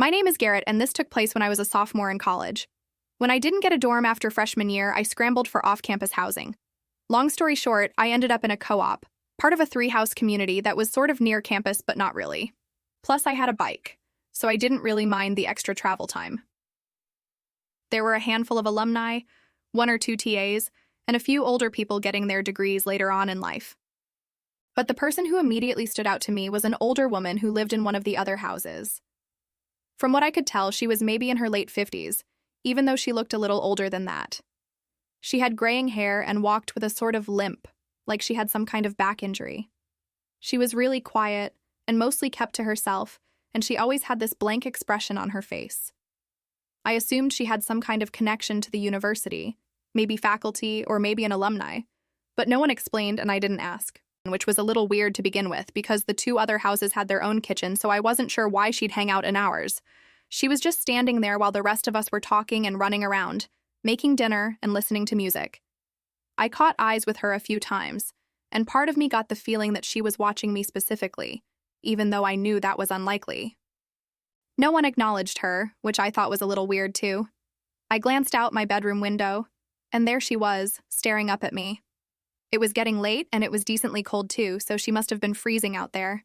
My name is Garrett, and this took place when I was a sophomore in college. When I didn't get a dorm after freshman year, I scrambled for off-campus housing. Long story short, I ended up in a co-op, part of a three-house community that was sort of near campus but not really. Plus, I had a bike, so I didn't really mind the extra travel time. There were a handful of alumni, one or two TAs, and a few older people getting their degrees later on in life. But the person who immediately stood out to me was an older woman who lived in one of the other houses. From what I could tell, she was maybe in her late 50s, even though she looked a little older than that. She had graying hair and walked with a sort of limp, like she had some kind of back injury. She was really quiet and mostly kept to herself, and she always had this blank expression on her face. I assumed she had some kind of connection to the university, maybe faculty or maybe an alumni, but no one explained and I didn't ask, which was a little weird to begin with because the two other houses had their own kitchen, so I wasn't sure why she'd hang out in ours. She was just standing there while the rest of us were talking and running around, making dinner and listening to music. I caught eyes with her a few times, and part of me got the feeling that she was watching me specifically, even though I knew that was unlikely. No one acknowledged her, which I thought was a little weird too. I glanced out my bedroom window, and there she was, staring up at me. It was getting late, and it was decently cold too, so she must have been freezing out there.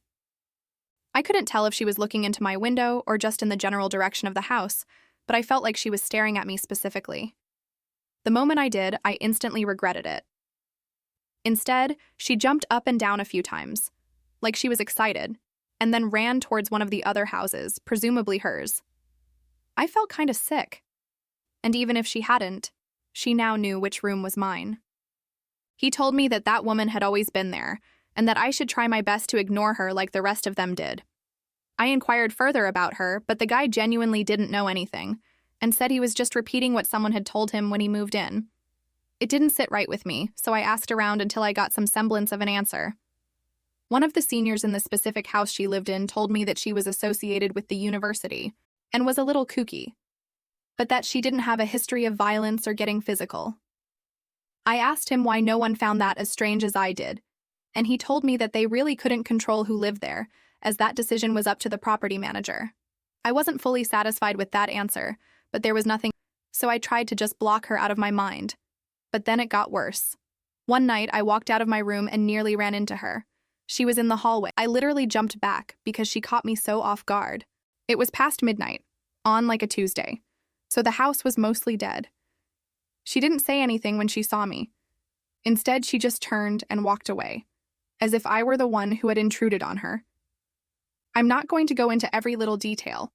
I couldn't tell if she was looking into my window or just in the general direction of the house, but I felt like she was staring at me specifically. The moment I did, I instantly regretted it. Instead, she jumped up and down a few times, like she was excited, and then ran towards one of the other houses, presumably hers. I felt kind of sick. And even if she hadn't, she now knew which room was mine. He told me that that woman had always been there, and that I should try my best to ignore her like the rest of them did. I inquired further about her, but the guy genuinely didn't know anything, and said he was just repeating what someone had told him when he moved in. It didn't sit right with me, so I asked around until I got some semblance of an answer. One of the seniors in the specific house she lived in told me that she was associated with the university, and was a little kooky, but that she didn't have a history of violence or getting physical. I asked him why no one found that as strange as I did, and he told me that they really couldn't control who lived there, as that decision was up to the property manager. I wasn't fully satisfied with that answer, but there was nothing, so I tried to just block her out of my mind. But then it got worse. One night, I walked out of my room and nearly ran into her. She was in the hallway. I literally jumped back because she caught me so off guard. It was past midnight, on like a Tuesday, so the house was mostly dead. She didn't say anything when she saw me. Instead, she just turned and walked away, as if I were the one who had intruded on her. I'm not going to go into every little detail,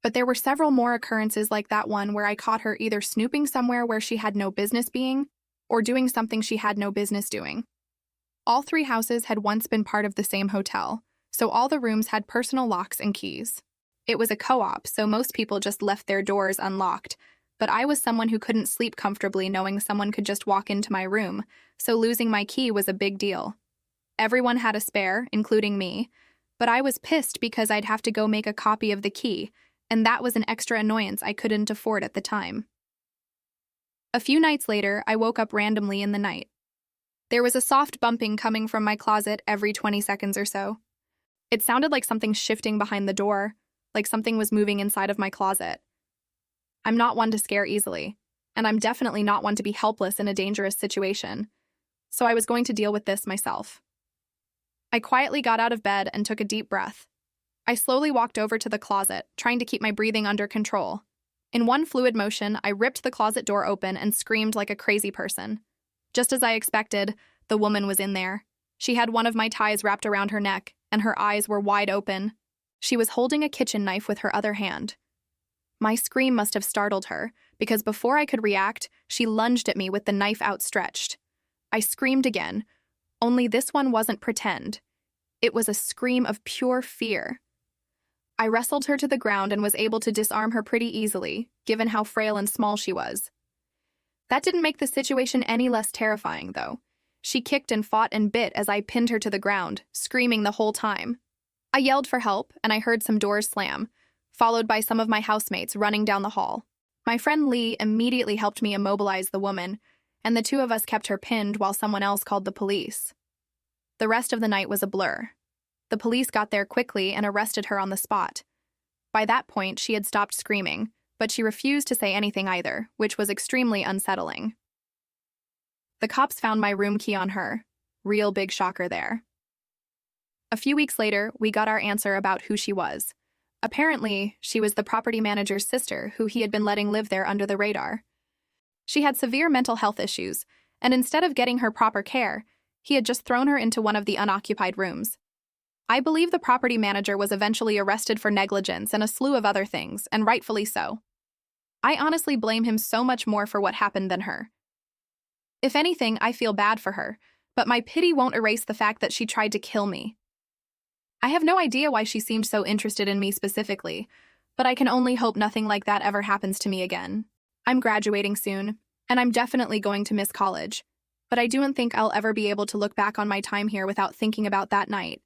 but there were several more occurrences like that one where I caught her either snooping somewhere where she had no business being, or doing something she had no business doing. All three houses had once been part of the same hotel, so all the rooms had personal locks and keys. It was a co-op, so most people just left their doors unlocked, but I was someone who couldn't sleep comfortably knowing someone could just walk into my room, so losing my key was a big deal. Everyone had a spare, including me, but I was pissed because I'd have to go make a copy of the key, and that was an extra annoyance I couldn't afford at the time. A few nights later, I woke up randomly in the night. There was a soft bumping coming from my closet every 20 seconds or so. It sounded like something shifting behind the door, like something was moving inside of my closet. I'm not one to scare easily, and I'm definitely not one to be helpless in a dangerous situation, so I was going to deal with this myself. I quietly got out of bed and took a deep breath. I slowly walked over to the closet, trying to keep my breathing under control. In one fluid motion, I ripped the closet door open and screamed like a crazy person. Just as I expected, the woman was in there. She had one of my ties wrapped around her neck, and her eyes were wide open. She was holding a kitchen knife with her other hand. My scream must have startled her, because before I could react, she lunged at me with the knife outstretched. I screamed again, only this one wasn't pretend. It was a scream of pure fear. I wrestled her to the ground and was able to disarm her pretty easily, given how frail and small she was. That didn't make the situation any less terrifying, though. She kicked and fought and bit as I pinned her to the ground, screaming the whole time. I yelled for help, and I heard some doors slam, followed by some of my housemates running down the hall. My friend Lee immediately helped me immobilize the woman, and the two of us kept her pinned while someone else called the police. The rest of the night was a blur. The police got there quickly and arrested her on the spot. By that point, she had stopped screaming, but she refused to say anything either, which was extremely unsettling. The cops found my room key on her. Real big shocker there. A few weeks later, we got our answer about who she was. Apparently, she was the property manager's sister who he had been letting live there under the radar. She had severe mental health issues, and instead of getting her proper care, he had just thrown her into one of the unoccupied rooms. I believe the property manager was eventually arrested for negligence and a slew of other things, and rightfully so. I honestly blame him so much more for what happened than her. If anything, I feel bad for her, but my pity won't erase the fact that she tried to kill me. I have no idea why she seemed so interested in me specifically, but I can only hope nothing like that ever happens to me again. I'm graduating soon, and I'm definitely going to miss college, but I don't think I'll ever be able to look back on my time here without thinking about that night.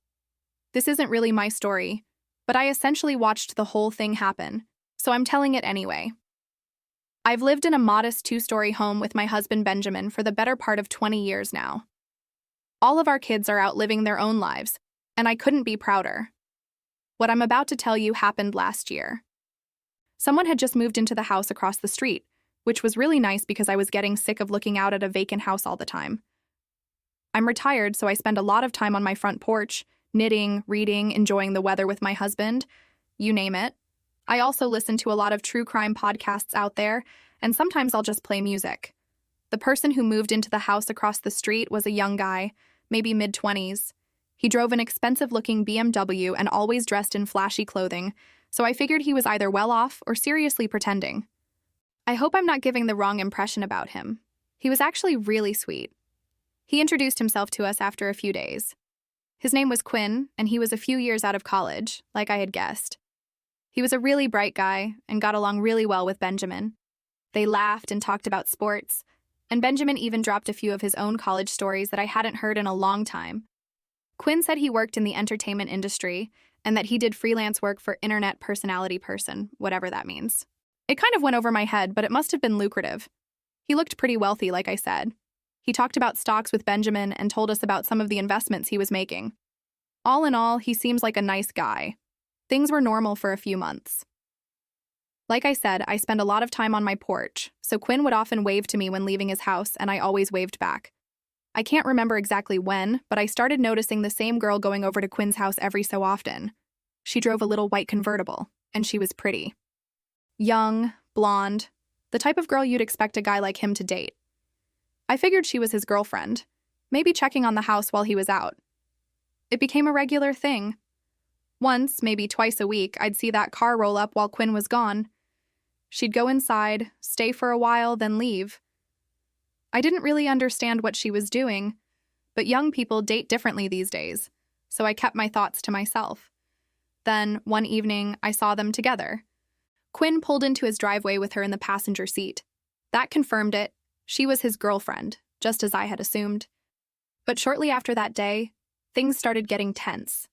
This isn't really my story, but I essentially watched the whole thing happen, so I'm telling it anyway. I've lived in a modest 2-story home with my husband Benjamin for the better part of 20 years now. All of our kids are out living their own lives, and I couldn't be prouder. What I'm about to tell you happened last year. Someone had just moved into the house across the street, which was really nice because I was getting sick of looking out at a vacant house all the time. I'm retired, so I spend a lot of time on my front porch, knitting, reading, enjoying the weather with my husband, you name it. I also listen to a lot of true crime podcasts out there, and sometimes I'll just play music. The person who moved into the house across the street was a young guy, maybe mid-20s. He drove an expensive-looking BMW and always dressed in flashy clothing, so I figured he was either well off or seriously pretending. I hope I'm not giving the wrong impression about him. He was actually really sweet. He introduced himself to us after a few days. His name was Quinn, and he was a few years out of college, like I had guessed. He was a really bright guy and got along really well with Benjamin. They laughed and talked about sports, and Benjamin even dropped a few of his own college stories that I hadn't heard in a long time. Quinn said he worked in the entertainment industry and that he did freelance work for internet personality person, whatever that means. It kind of went over my head, but it must have been lucrative. He looked pretty wealthy, like I said. He talked about stocks with Benjamin and told us about some of the investments he was making. All in all, he seems like a nice guy. Things were normal for a few months. Like I said, I spend a lot of time on my porch, so Quinn would often wave to me when leaving his house, and I always waved back. I can't remember exactly when, but I started noticing the same girl going over to Quinn's house every so often. She drove a little white convertible, and she was pretty. Young, blonde, the type of girl you'd expect a guy like him to date. I figured she was his girlfriend, maybe checking on the house while he was out. It became a regular thing. Once, maybe twice a week, I'd see that car roll up while Quinn was gone. She'd go inside, stay for a while, then leave. I didn't really understand what she was doing, but young people date differently these days, so I kept my thoughts to myself. Then, one evening, I saw them together. Quinn pulled into his driveway with her in the passenger seat. That confirmed it. She was his girlfriend, just as I had assumed. But shortly after that day, things started getting tense.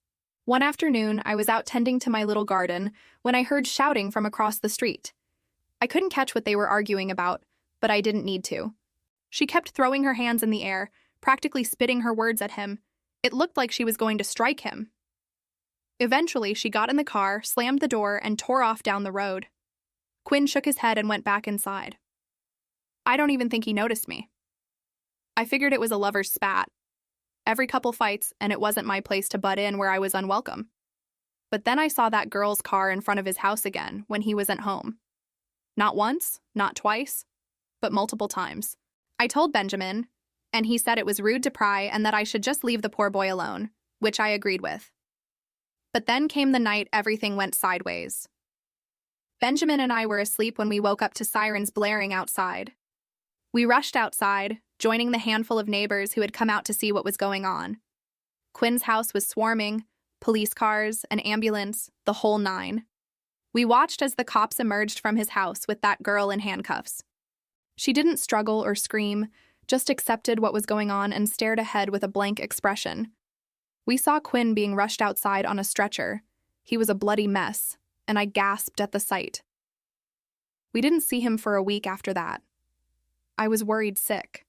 One afternoon, I was out tending to my little garden when I heard shouting from across the street. I couldn't catch what they were arguing about, but I didn't need to. She kept throwing her hands in the air, practically spitting her words at him. It looked like she was going to strike him. Eventually, she got in the car, slammed the door, and tore off down the road. Quinn shook his head and went back inside. I don't even think he noticed me. I figured it was a lover's spat. Every couple fights, and it wasn't my place to butt in where I was unwelcome. But then I saw that girl's car in front of his house again when he wasn't home. Not once, not twice, but multiple times. I told Benjamin, and he said it was rude to pry and that I should just leave the poor boy alone, which I agreed with. But then came the night everything went sideways. Benjamin and I were asleep when we woke up to sirens blaring outside. We rushed outside, joining the handful of neighbors who had come out to see what was going on. Quinn's house was swarming, police cars, an ambulance, the whole nine. We watched as the cops emerged from his house with that girl in handcuffs. She didn't struggle or scream, just accepted what was going on and stared ahead with a blank expression. We saw Quinn being rushed outside on a stretcher. He was a bloody mess, and I gasped at the sight. We didn't see him for a week after that. I was worried sick.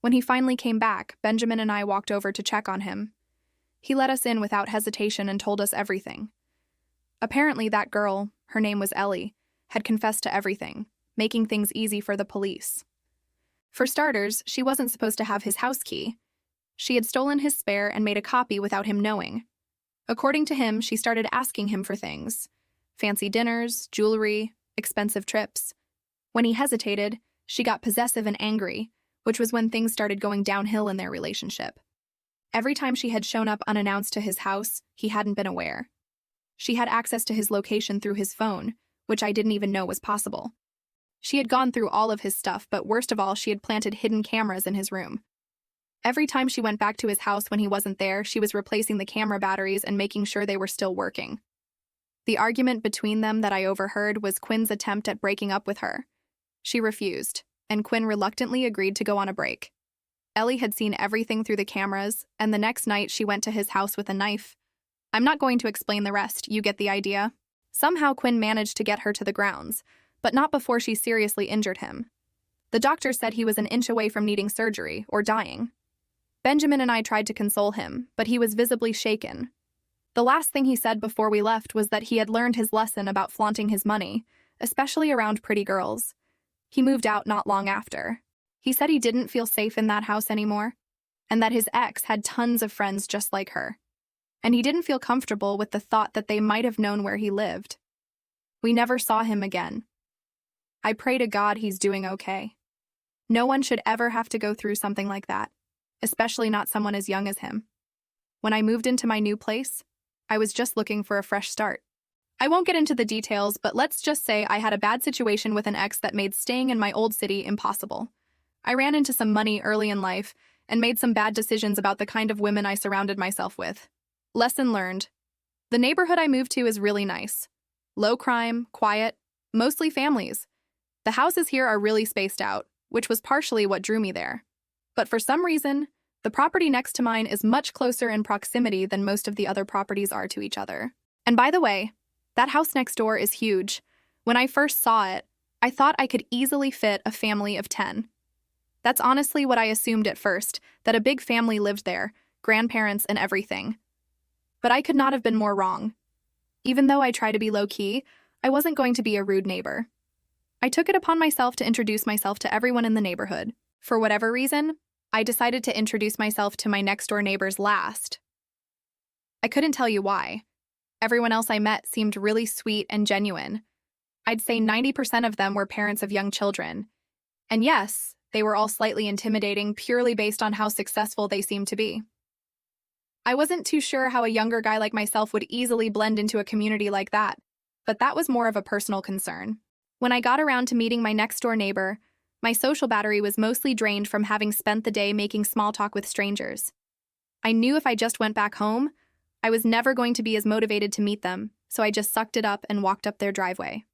When he finally came back, Benjamin and I walked over to check on him. He let us in without hesitation and told us everything. Apparently that girl, her name was Ellie, had confessed to everything, making things easy for the police. For starters, she wasn't supposed to have his house key. She had stolen his spare and made a copy without him knowing. According to him, she started asking him for things: fancy dinners, jewelry, expensive trips. When he hesitated, she got possessive and angry, which was when things started going downhill in their relationship. Every time she had shown up unannounced to his house, he hadn't been aware. She had access to his location through his phone, which I didn't even know was possible. She had gone through all of his stuff, but worst of all, she had planted hidden cameras in his room. Every time she went back to his house when he wasn't there, she was replacing the camera batteries and making sure they were still working. The argument between them that I overheard was Quinn's attempt at breaking up with her. She refused, and Quinn reluctantly agreed to go on a break. Ellie had seen everything through the cameras, and the next night she went to his house with a knife. I'm not going to explain the rest, you get the idea. Somehow Quinn managed to get her to the grounds, but not before she seriously injured him. The doctor said he was an inch away from needing surgery or dying. Benjamin and I tried to console him, but he was visibly shaken. The last thing he said before we left was that he had learned his lesson about flaunting his money, especially around pretty girls. He moved out not long after. He said he didn't feel safe in that house anymore, and that his ex had tons of friends just like her. And he didn't feel comfortable with the thought that they might have known where he lived. We never saw him again. I pray to God he's doing okay. No one should ever have to go through something like that, especially not someone as young as him. When I moved into my new place, I was just looking for a fresh start. I won't get into the details, but let's just say I had a bad situation with an ex that made staying in my old city impossible. I ran into some money early in life and made some bad decisions about the kind of women I surrounded myself with. Lesson learned. The neighborhood I moved to is really nice. Low crime, quiet, mostly families. The houses here are really spaced out, which was partially what drew me there. But for some reason, the property next to mine is much closer in proximity than most of the other properties are to each other. And by the way, that house next door is huge. When I first saw it, I thought I could easily fit a family of 10. That's honestly what I assumed at first, that a big family lived there, grandparents and everything. But I could not have been more wrong. Even though I try to be low-key, I wasn't going to be a rude neighbor. I took it upon myself to introduce myself to everyone in the neighborhood. For whatever reason, I decided to introduce myself to my next-door neighbors last. I couldn't tell you why. Everyone else I met seemed really sweet and genuine. I'd say 90% of them were parents of young children. And yes, they were all slightly intimidating purely based on how successful they seemed to be. I wasn't too sure how a younger guy like myself would easily blend into a community like that, but that was more of a personal concern. When I got around to meeting my next-door neighbor, my social battery was mostly drained from having spent the day making small talk with strangers. I knew if I just went back home, I was never going to be as motivated to meet them, so I just sucked it up and walked up their driveway.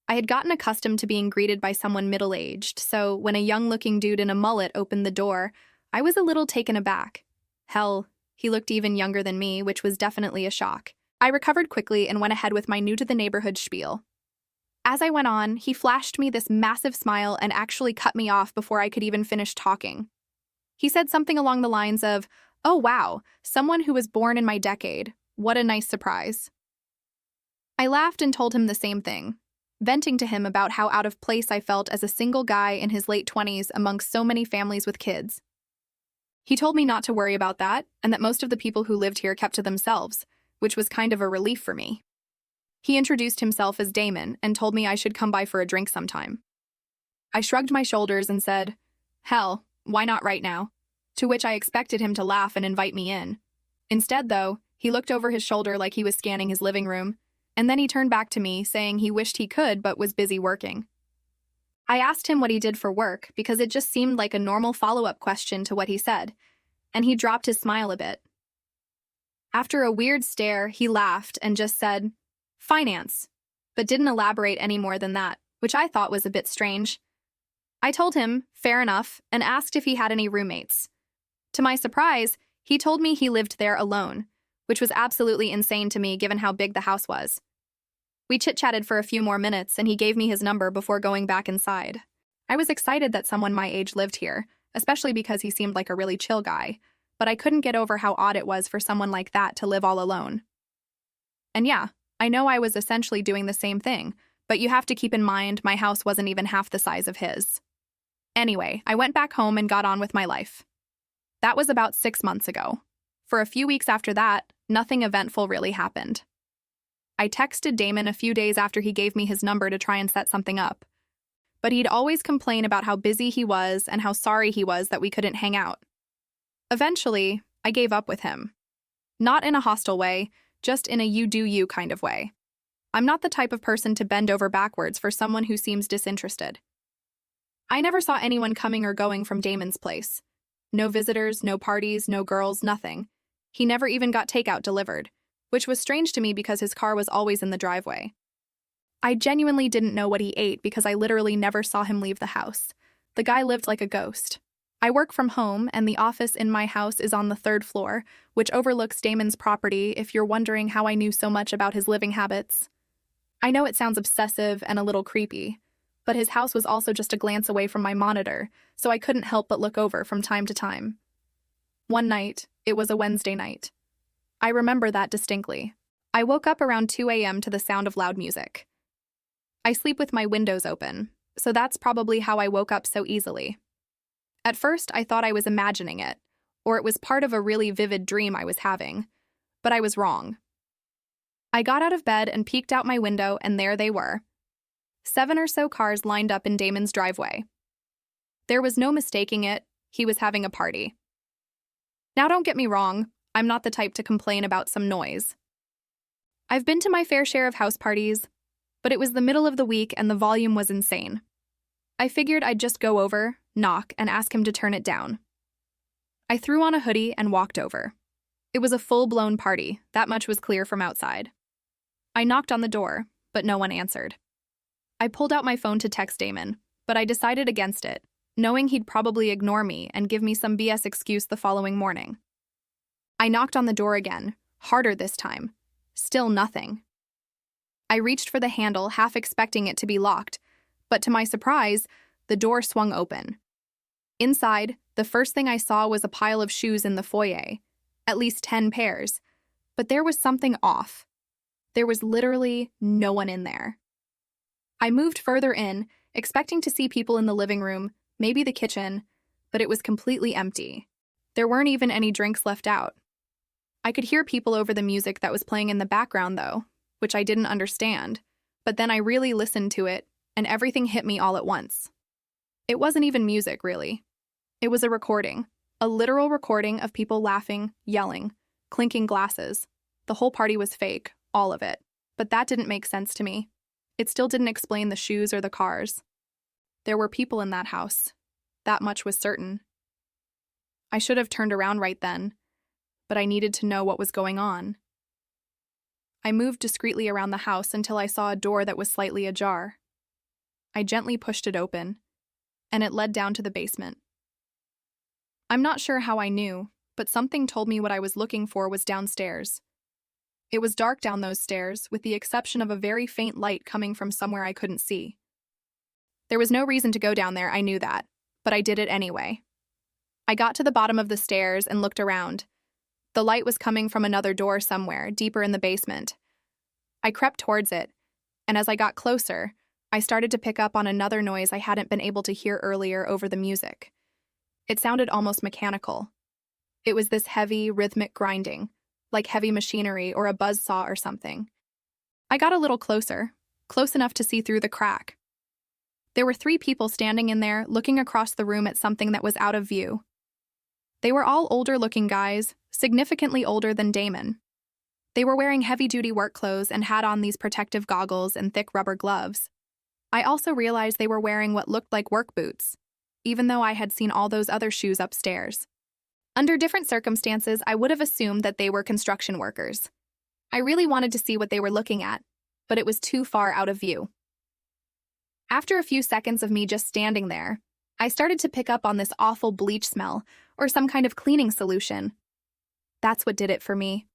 I had gotten accustomed to being greeted by someone middle-aged, so when a young-looking dude in a mullet opened the door, I was a little taken aback. Hell, he looked even younger than me, which was definitely a shock. I recovered quickly and went ahead with my new-to-the-neighborhood spiel. As I went on, he flashed me this massive smile and actually cut me off before I could even finish talking. He said something along the lines of, "Oh wow, someone who was born in my decade. What a nice surprise." I laughed and told him the same thing, venting to him about how out of place I felt as a single guy in his late 20s amongst so many families with kids. He told me not to worry about that, and that most of the people who lived here kept to themselves, which was kind of a relief for me. He introduced himself as Damon and told me I should come by for a drink sometime. I shrugged my shoulders and said, "Hell, why not right now?" To which I expected him to laugh and invite me in. Instead, though, he looked over his shoulder like he was scanning his living room, and then he turned back to me, saying he wished he could but was busy working. I asked him what he did for work because it just seemed like a normal follow-up question to what he said, and he dropped his smile a bit. After a weird stare, he laughed and just said, "Finance," but didn't elaborate any more than that, which I thought was a bit strange. I told him, fair enough, and asked if he had any roommates. To my surprise, he told me he lived there alone, which was absolutely insane to me given how big the house was. We chit-chatted for a few more minutes, and he gave me his number before going back inside. I was excited that someone my age lived here, especially because he seemed like a really chill guy, but I couldn't get over how odd it was for someone like that to live all alone. And yeah, I know I was essentially doing the same thing, but you have to keep in mind my house wasn't even half the size of his. Anyway, I went back home and got on with my life. That was about 6 months ago. For a few weeks after that, nothing eventful really happened. I texted Damon a few days after he gave me his number to try and set something up. But he'd always complain about how busy he was and how sorry he was that we couldn't hang out. Eventually, I gave up with him. Not in a hostile way, just in a you-do-you kind of way. I'm not the type of person to bend over backwards for someone who seems disinterested. I never saw anyone coming or going from Damon's place. No visitors, no parties, no girls, nothing. He never even got takeout delivered, which was strange to me because his car was always in the driveway. I genuinely didn't know what he ate because I literally never saw him leave the house. The guy lived like a ghost. I work from home, and the office in my house is on the 3rd floor, which overlooks Damon's property if you're wondering how I knew so much about his living habits. I know it sounds obsessive and a little creepy, but his house was also just a glance away from my monitor, so I couldn't help but look over from time to time. One night, it was a Wednesday night. I remember that distinctly. I woke up around 2 a.m. to the sound of loud music. I sleep with my windows open, so that's probably how I woke up so easily. At first, I thought I was imagining it, or it was part of a really vivid dream I was having, but I was wrong. I got out of bed and peeked out my window, and there they were. 7 or so cars lined up in Damon's driveway. There was no mistaking it, he was having a party. Now don't get me wrong, I'm not the type to complain about some noise. I've been to my fair share of house parties, but it was the middle of the week and the volume was insane. I figured I'd just go over, knock, and ask him to turn it down. I threw on a hoodie and walked over. It was a full-blown party, that much was clear from outside. I knocked on the door, but no one answered. I pulled out my phone to text Damon, but I decided against it, knowing he'd probably ignore me and give me some BS excuse the following morning. I knocked on the door again, harder this time. Still nothing. I reached for the handle, half expecting it to be locked, but to my surprise, the door swung open. Inside, the first thing I saw was a pile of shoes in the foyer, at least 10 pairs, but there was something off. There was literally no one in there. I moved further in, expecting to see people in the living room, maybe the kitchen, but it was completely empty. There weren't even any drinks left out. I could hear people over the music that was playing in the background, though, which I didn't understand, but then I really listened to it, and everything hit me all at once. It wasn't even music, really. It was a recording, a literal recording of people laughing, yelling, clinking glasses. The whole party was fake, all of it, but that didn't make sense to me. It still didn't explain the shoes or the cars. There were people in that house. That much was certain. I should have turned around right then, but I needed to know what was going on. I moved discreetly around the house until I saw a door that was slightly ajar. I gently pushed it open, and it led down to the basement. I'm not sure how I knew, but something told me what I was looking for was downstairs. It was dark down those stairs, with the exception of a very faint light coming from somewhere I couldn't see. There was no reason to go down there, I knew that, but I did it anyway. I got to the bottom of the stairs and looked around. The light was coming from another door somewhere, deeper in the basement. I crept towards it, and as I got closer, I started to pick up on another noise I hadn't been able to hear earlier over the music. It sounded almost mechanical. It was this heavy, rhythmic grinding, like heavy machinery or a buzzsaw or something. I got a little closer, close enough to see through the crack. There were 3 people standing in there, looking across the room at something that was out of view. They were all older-looking guys, significantly older than Damon. They were wearing heavy-duty work clothes and had on these protective goggles and thick rubber gloves. I also realized they were wearing what looked like work boots, even though I had seen all those other shoes upstairs. Under different circumstances, I would have assumed that they were construction workers. I really wanted to see what they were looking at, but it was too far out of view. After a few seconds of me just standing there, I started to pick up on this awful bleach smell or some kind of cleaning solution. That's what did it for me.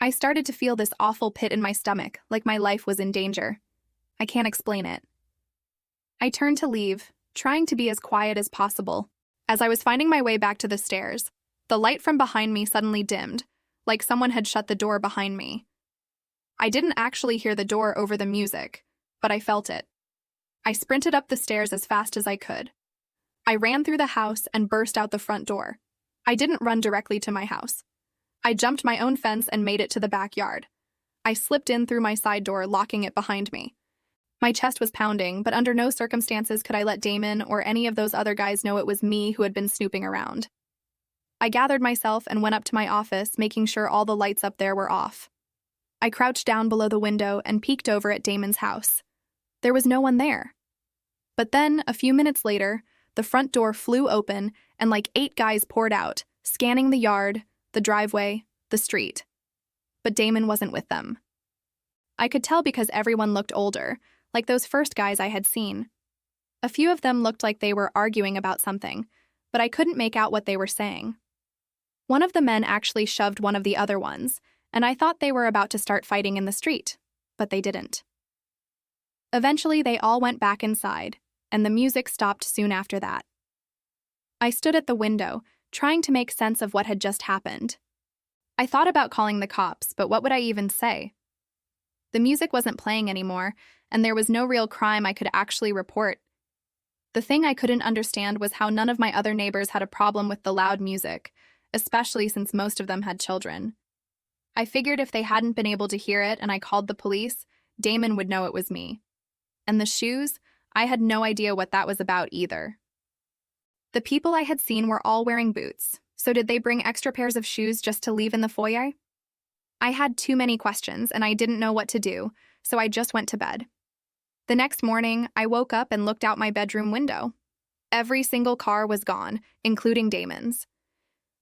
I started to feel this awful pit in my stomach, like my life was in danger. I can't explain it. I turned to leave, trying to be as quiet as possible. As I was finding my way back to the stairs, the light from behind me suddenly dimmed, like someone had shut the door behind me. I didn't actually hear the door over the music, but I felt it. I sprinted up the stairs as fast as I could. I ran through the house and burst out the front door. I didn't run directly to my house. I jumped my own fence and made it to the backyard. I slipped in through my side door, locking it behind me. My chest was pounding, but under no circumstances could I let Damon or any of those other guys know it was me who had been snooping around. I gathered myself and went up to my office, making sure all the lights up there were off. I crouched down below the window and peeked over at Damon's house. There was no one there. But then, a few minutes later, the front door flew open and like 8 guys poured out, scanning the yard, the driveway, the street. But Damon wasn't with them. I could tell because everyone looked older, like those first guys I had seen. A few of them looked like they were arguing about something, but I couldn't make out what they were saying. One of the men actually shoved one of the other ones, and I thought they were about to start fighting in the street, but they didn't. Eventually, they all went back inside, and the music stopped soon after that. I stood at the window, trying to make sense of what had just happened. I thought about calling the cops, but what would I even say? The music wasn't playing anymore, and there was no real crime I could actually report. The thing I couldn't understand was how none of my other neighbors had a problem with the loud music, especially since most of them had children. I figured if they hadn't been able to hear it and I called the police, Damon would know it was me. And the shoes? I had no idea what that was about either. The people I had seen were all wearing boots, so did they bring extra pairs of shoes just to leave in the foyer? I had too many questions and I didn't know what to do, so I just went to bed. The next morning, I woke up and looked out my bedroom window. Every single car was gone, including Damon's.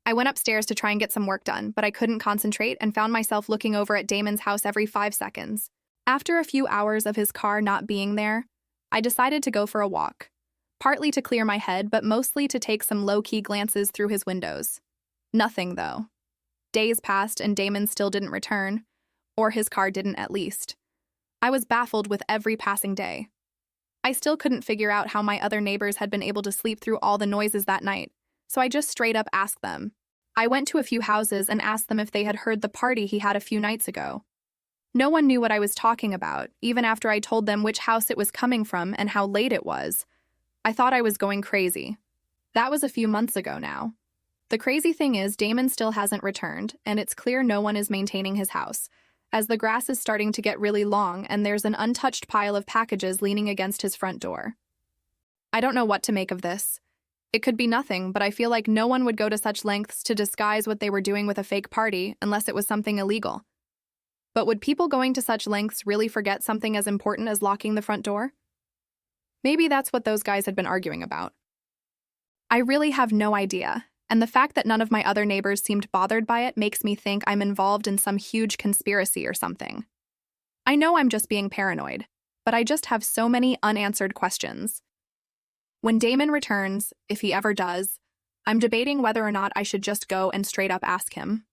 I went upstairs to try and get some work done, but I couldn't concentrate and found myself looking over at Damon's house every 5 seconds. After a few hours of his car not being there, I decided to go for a walk, partly to clear my head, but mostly to take some low-key glances through his windows. Nothing, though. Days passed and Damon still didn't return, or his car didn't at least. I was baffled with every passing day. I still couldn't figure out how my other neighbors had been able to sleep through all the noises that night, so I just straight up asked them. I went to a few houses and asked them if they had heard the party he had a few nights ago. No one knew what I was talking about, even after I told them which house it was coming from and how late it was. I thought I was going crazy. That was a few months ago now. The crazy thing is, Damon still hasn't returned, and it's clear no one is maintaining his house, as the grass is starting to get really long and there's an untouched pile of packages leaning against his front door. I don't know what to make of this. It could be nothing, but I feel like no one would go to such lengths to disguise what they were doing with a fake party unless it was something illegal. But would people going to such lengths really forget something as important as locking the front door? Maybe that's what those guys had been arguing about. I really have no idea, and the fact that none of my other neighbors seemed bothered by it makes me think I'm involved in some huge conspiracy or something. I know I'm just being paranoid, but I just have so many unanswered questions. When Damon returns, if he ever does, I'm debating whether or not I should just go and straight up ask him.